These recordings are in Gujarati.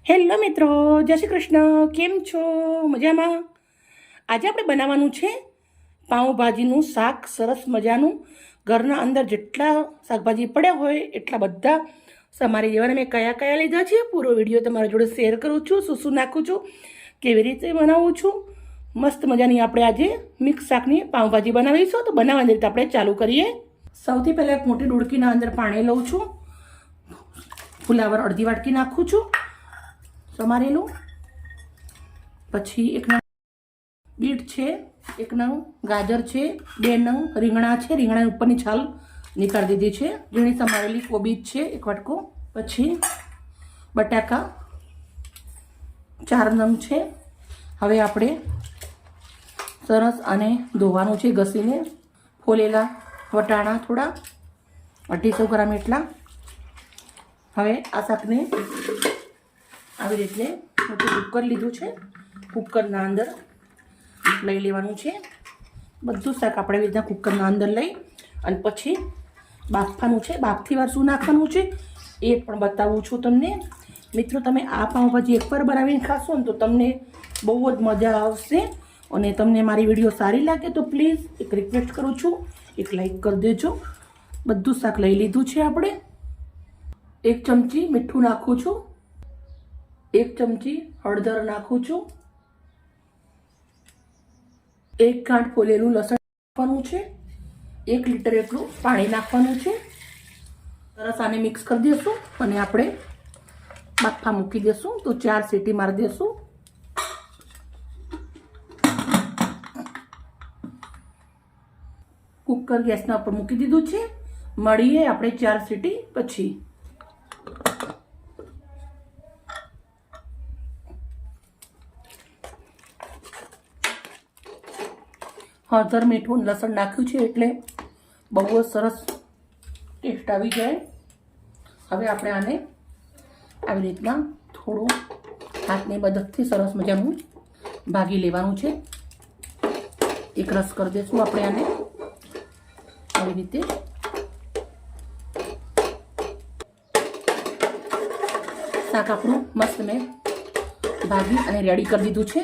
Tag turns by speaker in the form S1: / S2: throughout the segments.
S1: હેલો મિત્રો, જય શ્રી કૃષ્ણ. કેમ છો? મજામાં? આજે આપણે બનાવવાનું છે પાઉંભાજીનું શાક. સરસ મજાનું. ઘરના અંદર જેટલા શાકભાજી પડ્યા હોય એટલા બધા સમારી દેવાના. મેં કયા કયા લીધા છે પૂરો વિડીયો તમારા જોડે શેર કરું છું. શું નાખું છું, કેવી રીતે બનાવું છું. મસ્ત મજાની આપણે આજે મિક્સ શાકની પાઉંભાજી બનાવીશું. તો બનાવવાની રીતે આપણે ચાલુ કરીએ. સૌથી પહેલાં એક મોટી ડુડકીના અંદર પાણી લઉં છું. ફુલાવર અડધી વાટકી નાખું છું સમારેલું. પછી એક નંગ બીટ છે, એક નંગ ગાજર છે, 2 નંગ રીંગણા છે. રીંગણાની ઉપરની છાલ નીકાળી દીધી છે. ઝીણી સમારેલી કોબીજ છે, 1 વાટકો. પછી બટાકા 4 નંગ છે. હવે આપણે સરસ આને ધોવાનું છે ઘસીને. ફોલેલા વટાણા થોડા 250 ગ્રામ એટલા. હવે આ શાકને આવી રીતે મોટું કુકર લીધું છે. કુકરના અંદર લઈ લેવાનું છે. બધું શાક આપણે એવી રીતના કુકરના અંદર લઈ અને પછી બાફવાનું છે. બાફથી વાર શું નાખવાનું છે એ પણ બતાવું છું તમને. મિત્રો, તમે આ પાઉંભાજી એકવાર બનાવીને ખાશો ને તો તમને બહુ જ મજા આવશે. અને તમને મારી વિડીયો સારી લાગે તો પ્લીઝ એક રિક્વેસ્ટ કરું છું, એક લાઈક કરી દેજો. બધું શાક લઈ લીધું છે આપણે. 1 ચમચી મીઠું નાખું છું. 1 ચમચી હળદર નાખું છું. 1 ગાંઠ ફોલેલું લસણ નાખવાનું છે. 1 લીટર એટલું પાણી નાખવાનું છે. સરસ આને મિક્સ કરી દઈશું અને આપણે બાફા મૂકી દઈશું. તો 4 સીટી મારી દઈશું. કુકર ગેસના ઉપર મૂકી દીધું છે. મળીએ આપણે 4 સીટી પછી. હળદર, મીઠું, લસણ નાખ્યું છે એટલે બહુ જ સરસ ટેસ્ટ આવી જાય. હવે આપણે આને આવી રીતના થોડું હાથની મદદથી સરસ મજાનું ભાગી લેવાનું છે. એક રસ કરી દઈશું આપણે આને આવી રીતે. શાક આપણું મસ્ત મેં ભાગી અને રેડી કરી દીધું છે.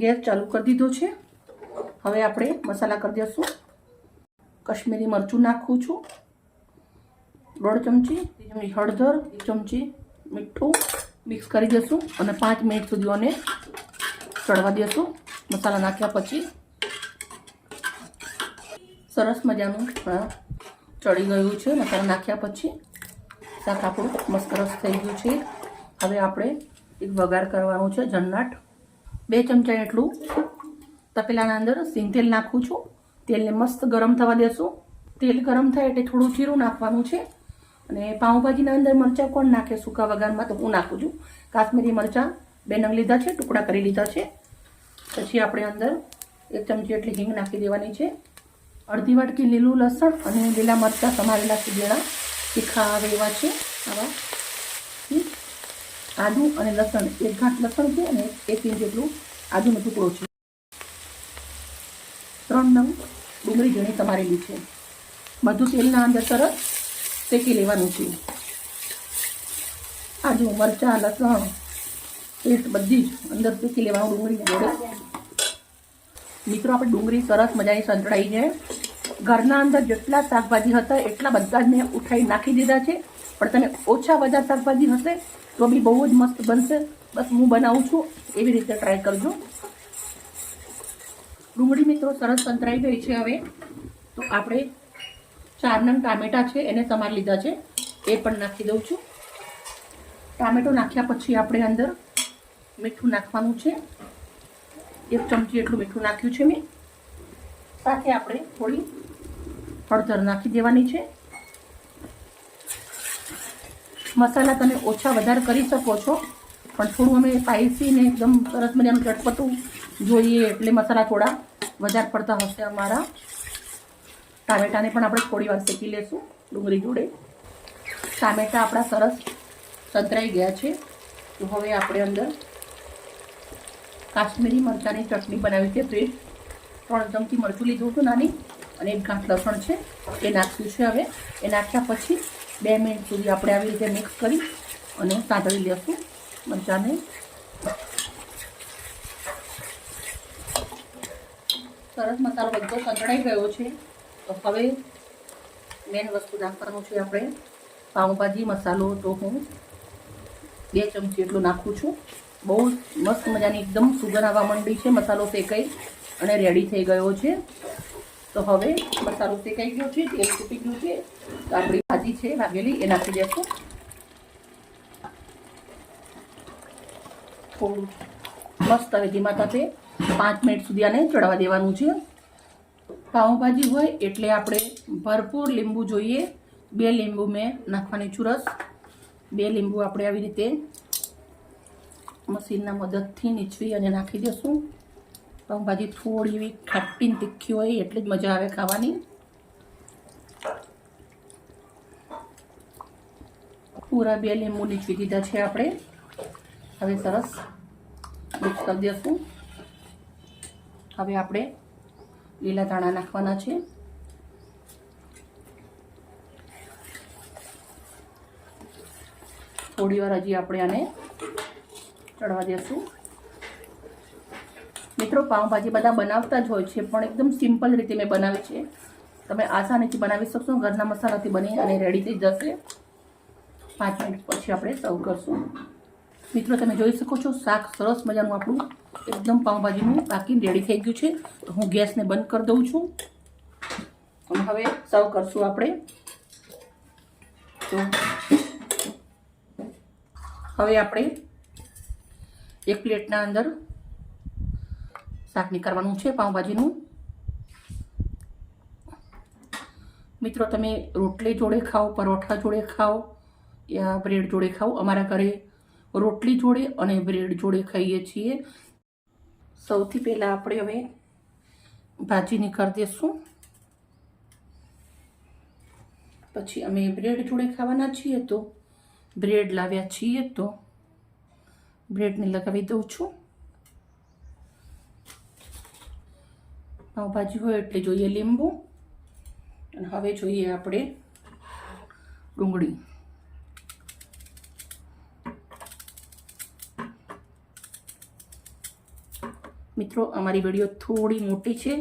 S1: ગેસ ચાલુ કરી દીધો છે. હવે આપણે મસાલા કરી દઈશું. કશ્મીરી મરચું નાખું છું 1.5 ચમચી. હળદર 1 ચમચી. મીઠું મિક્સ કરી દઈશું અને 5 મિનિટ સુધી આને ચડવા દઈશું. મસાલા નાખ્યા પછી સરસ મજાનું ચડી ગયું છે. મસાલા નાખ્યા પછી શાક આપણું મસ્ત રસ થઈ ગયું છે. હવે આપણે એક વઘાર કરવાનું છે. જન્નાટ 2 ચમચા એટલું તપેલાના અંદર સિંગ તેલ નાખું છું. તેલને મસ્ત ગરમ થવા દેશું. તેલ ગરમ થાય એટલે થોડું જીરું નાખવાનું છે. અને પાઉંભાજીના અંદર મરચાં કોણ નાખે સૂકા વઘારમાં, તો હું નાખું છું. કાશ્મીરી મરચાં 2 નંગ લીધા છે, ટુકડા કરી લીધા છે. પછી આપણે અંદર 1 ચમચી એટલી હિંગ નાખી દેવાની છે. અડધી વાટકી લીલું લસણ અને લીલા મરચાં સમારેલા સીધેલા તીખા આવે એવા છે. આવા આદુ અને લસણ 1 ગાંઠ લસણ છે અને 1 ઇંચ જેટલું આદુનો ટુકડો છે. 3 નંગ ડુંગળી ઝીણી સમારેલી છે. બધું તેલના અંદર સરસ શેકી લેવાનું છે. આદુ, મરચાં, લસણ પેસ્ટ બધી જ અંદર શેકી લેવાનું ડુંગળી જોડે. મિત્રો, આપણે ડુંગળી સરસ મજાની સંતળાઈ જાય. ઘરના અંદર જેટલા શાકભાજી હતા એટલા બધા જ મેં ઉઠાવી નાખી દીધા છે. પણ તમે ઓછા વધારે શાકભાજી હશે તો બી બહુ જ મસ્ત બનશે. બસ હું બનાવું છું એવી રીતે ટ્રાય કરજો. ડુંગળી મિત્રો સરસ સંતરાઈ ગઈ છે. હવે તો આપણે 4 નંગ ટામેટાં છે એને સમારી લીધા છે, એ પણ નાખી દઉં છું. ટામેટો નાખ્યા પછી આપણે અંદર મીઠું નાખવાનું છે. 1 ચમચી એટલું મીઠું નાખ્યું છે મેં. સાથે આપણે થોડી હળદર નાખી દેવાની છે. મસાલા તમે ઓછા વધારે કરી શકો છો, પણ થોડું અમે સ્પાઈસી ને એકદમ સરસ મજાનું ચટપટું જોઈએ એટલે મસાલા થોડા વધારે પડતા હશે અમારા. ટામેટાને પણ આપણે થોડી વાર શેકી લેશું ડુંગળી જોડે. ટામેટા આપણા સરસ સંતરાઈ ગયા છે. તો હવે આપણે અંદર કાશ્મીરી મરચાંની ચટણી બનાવી છે. પેસ્ટ 3 ચમચી મરચું લીધું હતું નાની અને 1 ગાંઠ લસણ છે એ નાખ્યું છે. હવે એ નાખ્યા પછી 2 મિનિટ સુધી આપણે આવી રીતે મિક્સ કરી અને સાંતળી લેશું મરચાંને. સરસ મસાલો બધો સંતળાઈ ગયો છે. તો હવે મેન વસ્તુ નાખવાનું છે આપણે પાઉંભાજી મસાલો. તો હું 2 ચમચી એટલું નાખું છું. બહુ મસ્ત મજાની એકદમ સુગંધ આવવા માંડી છે. મસાલો શેકાઈ અને રેડી થઈ ગયો છે. તો હવે મસાલો શેકાઈ ગયો છે, તેલ છૂટી ગયું છે. તો આપણી ભાજી છે વાગેલી એ નાખી દઈશું. થોડું મસ્ત હવે ધીમા તાપે 5 મિનિટ સુધી આને ચડવા દેવાનું છે. પાઉંભાજી હોય એટલે આપણે ભરપૂર લીંબુ જોઈએ. 2 લીંબુ મેં નાખવાની છું રસ. 2 લીંબુ આપણે આવી રીતે મશીનના મદદથી નીચવી અને નાખી દઈશું. પાઉંભાજી થોડી એવી ખાટી તીખી હોય એટલી જ મજા આવે ખાવાની. પૂરા 2 લીંબુ નીચવી દીધા છે આપણે. હવે સરસ મિક્સ કરી દઈશું. હવે આપણે લીલા ધાણા નાખવાના છે. થોડી વાર હજી આપણે આને ચડવા દઈશું. મિત્રો પાઉંભાજી બધા બનાવતા જ હોય છે, પણ એકદમ સિમ્પલ રીતે મેં બનાવી છે. તમે આસાનીથી બનાવી શકશો. ઘરના મસાલાથી બની અને રેડી થઈ જશે. 5 મિનિટ પછી આપણે સર્વ કરશું. મિત્રો તમે જોઈ શકો છો શાક સરસ મજાનું આપણું એકદમ પાઉંભાજીનું બાકી રેડી થઈ ગયું છે. તો હું ગેસને બંધ કરી દઉં છું અને હવે સર્વ કરશું આપણે. તો હવે આપણે એક પ્લેટના અંદર શાક નીકાળવાનું છે પાઉંભાજીનું. મિત્રો તમે રોટલી જોડે ખાઓ, પરોઠા જોડે ખાઓ યા બ્રેડ જોડે ખાઓ. અમારા ઘરે રોટલી જોડે અને બ્રેડ જોડે ખાઈએ છીએ. સૌથી પહેલાં આપણે હવે ભાજી નીકાળી દઈશું. પછી અમે બ્રેડ જોડે ખાવાના છીએ તો બ્રેડ લાવ્યા છીએ તો બ્રેડને લગાવી દઉં છું. પાઉંભાજી હોય એટલે જોઈએ લીંબુ. અને હવે જોઈએ આપણે ડુંગળી. મિત્રો અમારી વિડીયો થોડી મોટી છે,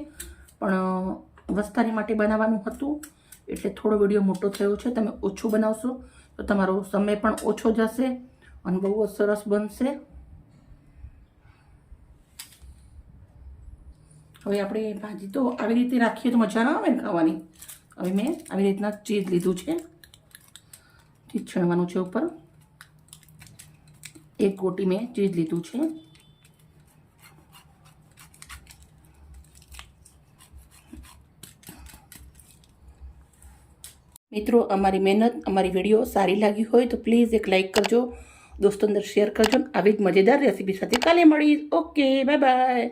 S1: પણ વસ્તારી માટે બનાવવાનું હતું એટલે થોડો વિડીયો મોટો થયો છે. તમે ઓછું બનાવશો તો તમારો સમય પણ ઓછો જશે અને બહુ જ સરસ બનશે. હવે આપણે ભાજી તો આવી રીતે રાખીએ તો મજા ના આવે ને ખાવાની. હવે મેં આવી રીતના ચીઝ લીધું છે. ચીઝ છીણવાનું છે ઉપર. 1 ગોટી મેં ચીઝ લીધું છે. મિત્રો અમારી મહેનત, અમારી વિડીયો સારી લાગી હોય તો પ્લીઝ એક લાઈક કરજો, દોસ્તો અંદર શેર કરજો. આવી જ મજેદાર રેસીપી સાથે કાલે મળીશ. Okay, bye bye.